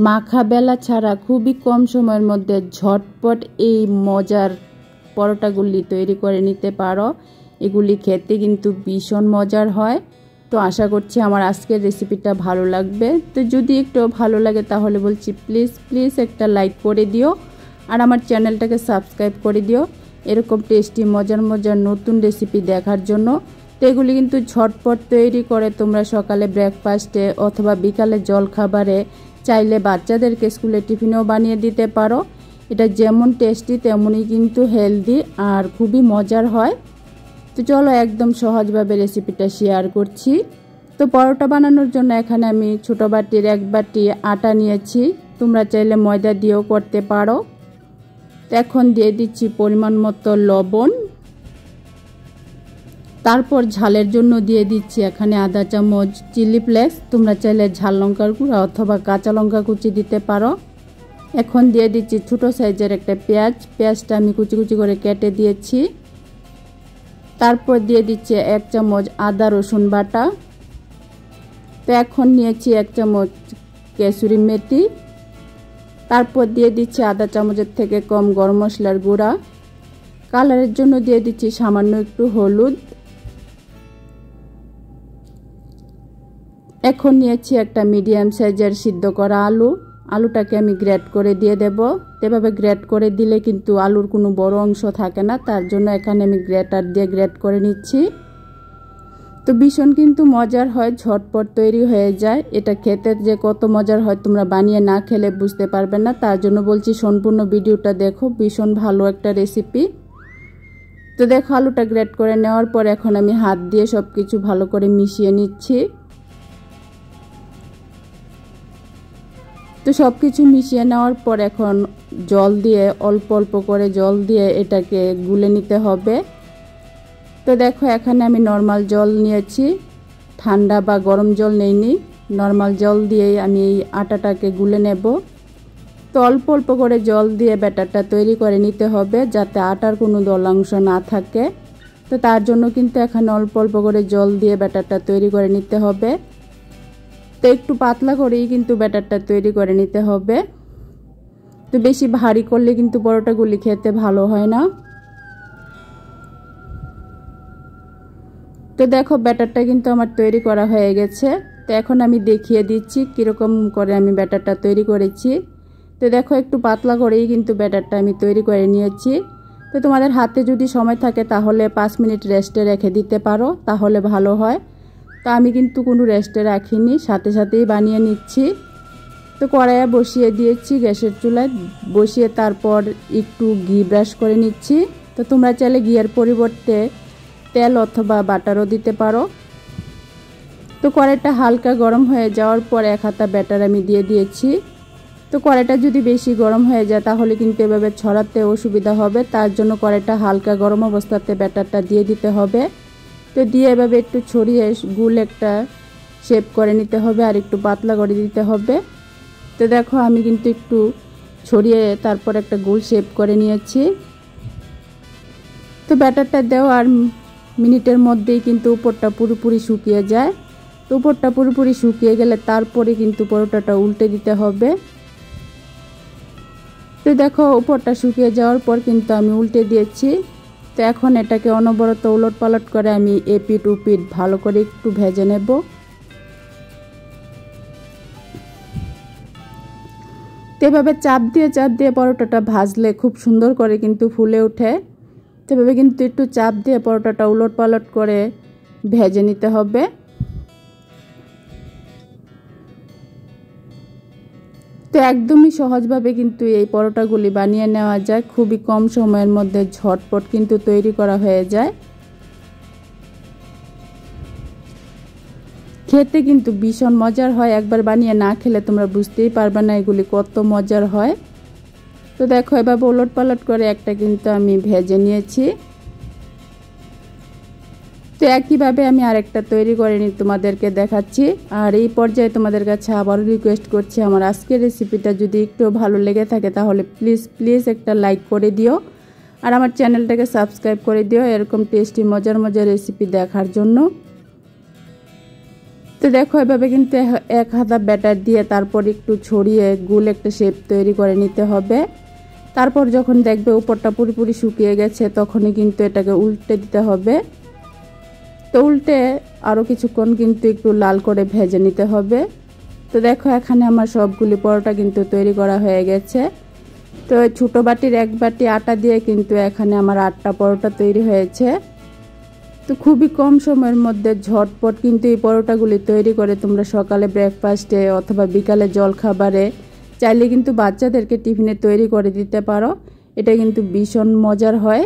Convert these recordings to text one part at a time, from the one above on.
মাখা বেলা ছাড়া খুবই কম সময়ের মধ্যে ঝটপট এই মজার পরোটাগুলি তৈরি করে নিতে পারো। এগুলি খেতে কিন্তু ভীষণ মজার হয়। তো আশা করছি আমার আজকের রেসিপিটা ভালো লাগবে। তো যদি একটু ভালো লাগে তাহলে বলছি প্লিজ একটা লাইক করে দিও আর আমার চ্যানেলটাকে সাবস্ক্রাইব করে দিও এরকম টেস্টি মজার নতুন রেসিপি দেখার জন্য। তো এগুলি কিন্তু ঝটপট তৈরি করে তোমরা সকালে ব্রেকফাস্টে অথবা বিকালে জলখাবারে, চাইলে বাচ্চাদেরকে স্কুলে টিফিনেও বানিয়ে দিতে পারো। এটা যেমন টেস্টি তেমনই কিন্তু হেলদি আর খুবই মজার হয়। তো চলো একদম সহজভাবে রেসিপিটা শেয়ার করছি। তো পরোটা বানানোর জন্য এখানে আমি ছোটো বাটির 1 বাটি আটা নিয়েছি, তোমরা চাইলে ময়দা দিয়েও করতে পারো। তো এখন দিয়ে দিচ্ছি পরিমাণ মতো লবণ, তারপর ঝালের জন্য দিয়ে দিচ্ছি এখানে আধা চামচ চিলি ফ্লেক্স, তোমরা চাইলে ঝাল লঙ্কার গুঁড়া অথবা কাঁচা লঙ্কা কুচি দিতে পারো। এখন দিয়ে দিচ্ছি ছোটো সাইজের একটা পেঁয়াজটা আমি কুচি কুচি করে কেটে দিয়েছি। তারপর দিয়ে দিচ্ছি 1 চামচ আদা রসুন বাটা। তো এখন নিয়েছি 1 চামচ কেসুরি মেথি। তারপর দিয়ে দিচ্ছি আধা চামচের থেকে কম গরম মশলার গুঁড়া। কালারের জন্য দিয়ে দিচ্ছি সামান্য একটু হলুদ। এখন নিয়েছি একটা মিডিয়াম সাইজের সিদ্ধ করা আলুটাকে আমি গ্রেট করে দিয়ে দেব। এভাবে গ্রেট করে দিলে কিন্তু আলুর কোনো বড় অংশ থাকে না, তার জন্য এখানে আমি গ্রেটার দিয়ে গ্রেট করে নিচ্ছি। তো ভীষণ কিন্তু মজার হয়, ঝটপট তৈরি হয়ে যায়। এটা খেতে যে কত মজার হয় তোমরা বানিয়ে না খেলে বুঝতে পারবে না, তার জন্য বলছি সম্পূর্ণ ভিডিওটা দেখো, ভীষণ ভালো একটা রেসিপি। তো দেখো আলুটা গ্রেট করে নেওয়ার পর এখন আমি হাত দিয়ে সব কিছু ভালো করে মিশিয়ে নিচ্ছি। তো সব কিছু মিশিয়ে নেওয়ার পর এখন জল দিয়ে অল্প অল্প করে জল দিয়ে এটাকে গুলে নিতে হবে। তো দেখো এখানে আমি নর্মাল জল নিয়েছি, ঠান্ডা বা গরম জল নেইনি, নর্মাল জল দিয়েই আমি এই আটাটাকে গুলে নেব। তো অল্প অল্প করে জল দিয়ে ব্যাটারটা তৈরি করে নিতে হবে যাতে আটার কোনো দলাংশ না থাকে। তো তার জন্য কিন্তু এখানে অল্প অল্প করে জল দিয়ে ব্যাটারটা তৈরি করে নিতে হবে। তো একটু পাতলা করেই কিন্তু ব্যাটারটা তৈরি করে নিতে হবে। তো বেশি ভারী করলে কিন্তু পরোটাগুলি খেতে ভালো হয় না। তো দেখো ব্যাটারটা কিন্তু আমার তৈরি করা হয়ে গেছে। তো এখন আমি দেখিয়ে দিচ্ছি কীরকম করে আমি ব্যাটারটা তৈরি করেছি। তো দেখো একটু পাতলা করেই কিন্তু ব্যাটারটা আমি তৈরি করে নিয়েছি। তো তোমাদের হাতে যদি সময় থাকে তাহলে 5 মিনিট রেস্টে রেখে দিতে পারো, তাহলে ভালো হয়। তো আমি কিন্তু কোনো রেস্টে রাখিনি, সাথেই বানিয়ে নিচ্ছি। তো কড়াইয়ে বসিয়ে দিয়েছি গ্যাসের চুলায়, বসিয়ে তারপর একটু ঘি ব্রাশ করে নিচ্ছি। তো তোমরা চাইলে ঘিয়ের পরিবর্তে তেল অথবা বাটারও দিতে পারো। তো কড়াইটা হালকা গরম হয়ে যাওয়ার পর 1 হাতা ব্যাটার আমি দিয়ে দিয়েছি। তো কড়াইটা যদি বেশি গরম হয়ে যায় তাহলে কিন্তু এভাবে ছড়াতে অসুবিধা হবে, তার জন্য কড়াইটা হালকা গরম অবস্থাতে ব্যাটারটা দিয়ে দিতে হবে। তো দিয়ে এভাবে একটু ছড়িয়ে গোল একটা শেপ করে নিতে হবে আর একটু পাতলা করে দিতে হবে। তো দেখো আমি কিন্তু একটু ছড়িয়ে তারপর একটা গোল শেপ করে নিয়েছি। তো ব্যাটারটা দেওয়ার মিনিটের মধ্যেই কিন্তু উপরটা পুরোপুরি শুকিয়ে যায়। তো উপরটা পুরোপুরি শুকিয়ে গেলে তারপরে কিন্তু পরোটাটা উল্টে দিতে হবে। তো দেখো উপরটা শুকিয়ে যাওয়ার পর কিন্তু আমি উল্টে দিয়েছি। তো এখন এটাকে অনবরত উলট পালট করে আমি এপিট উপিট ভালো করে একটু ভেজে নেব। তো এভাবে চাপ দিয়ে পরোটাটা ভাজলে খুব সুন্দর করে কিন্তু ফুলে ওঠে। তো এভাবে কিন্তু একটু চাপ দিয়ে পরোটাটা উলট পালট করে ভেজে নিতে হবে। তো একদমই সহজভাবে কিন্তু এই পরোটাগুলি বানিয়ে নেওয়া যায়, খুবই কম সময়ের মধ্যে ঝটপট কিন্তু তৈরি করা হয়ে যায়। খেতে কিন্তু ভীষণ মজার হয়, একবার বানিয়ে না খেলে তোমরা বুঝতেই পারবে না এগুলি কত মজার হয়। তো দেখো এভাবে উলট পালট করে একটা কিন্তু আমি ভেজে নিয়েছি। তো একইভাবে আমি আরেকটা তৈরি করে তোমাদেরকে দেখাচ্ছি। আর এই পর্যায়ে তোমাদের কাছে আবারও রিকোয়েস্ট করছি, আমার আজকের রেসিপিটা যদি একটু ভালো লেগে থাকে তাহলে প্লিজ একটা লাইক করে দিও আর আমার চ্যানেলটাকে সাবস্ক্রাইব করে দিও এরকম টেস্টি মজার রেসিপি দেখার জন্য। তো দেখো এভাবে কিন্তু এক হাতা ব্যাটার দিয়ে তারপর একটু ছড়িয়ে গোল একটা শেপ তৈরি করে নিতে হবে। তারপর যখন দেখবে উপরটা পুরোপুরি শুকিয়ে গেছে তখনই কিন্তু এটাকে উল্টে দিতে হবে। তো উল্টে আরও কিছুক্ষণ কিন্তু একটু লাল করে ভেজে নিতে হবে। তো দেখো এখানে আমার সবগুলি পরোটা কিন্তু তৈরি করা হয়ে গেছে। তো ছোটো বাটির এক বাটি আটা দিয়ে কিন্তু এখানে আমার 8টা পরোটা তৈরি হয়েছে। তো খুবই কম সময়ের মধ্যে ঝটপট কিন্তু এই পরোটাগুলি তৈরি করে তোমরা সকালে ব্রেকফাস্টে অথবা বিকালে জলখাবারে চাইলে কিন্তু বাচ্চাদেরকে টিফিনে তৈরি করে দিতে পারো। এটা কিন্তু ভীষণ মজার হয়।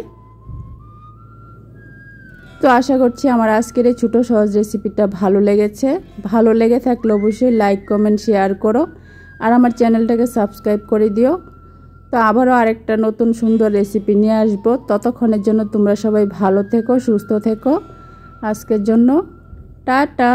তো আশা করছি আমার আজকের এই ছোটো সহজ রেসিপিটা ভালো লেগেছে। ভালো লেগে থাকলে অবশ্যই লাইক কমেন্ট শেয়ার করো আর আমার চ্যানেলটাকে সাবস্ক্রাইব করে দিও। তো আবারও আরেকটা নতুন সুন্দর রেসিপি নিয়ে আসবো। ততক্ষণের জন্য তোমরা সবাই ভালো থেকো, সুস্থ থেকো। আজকের জন্য টাটা।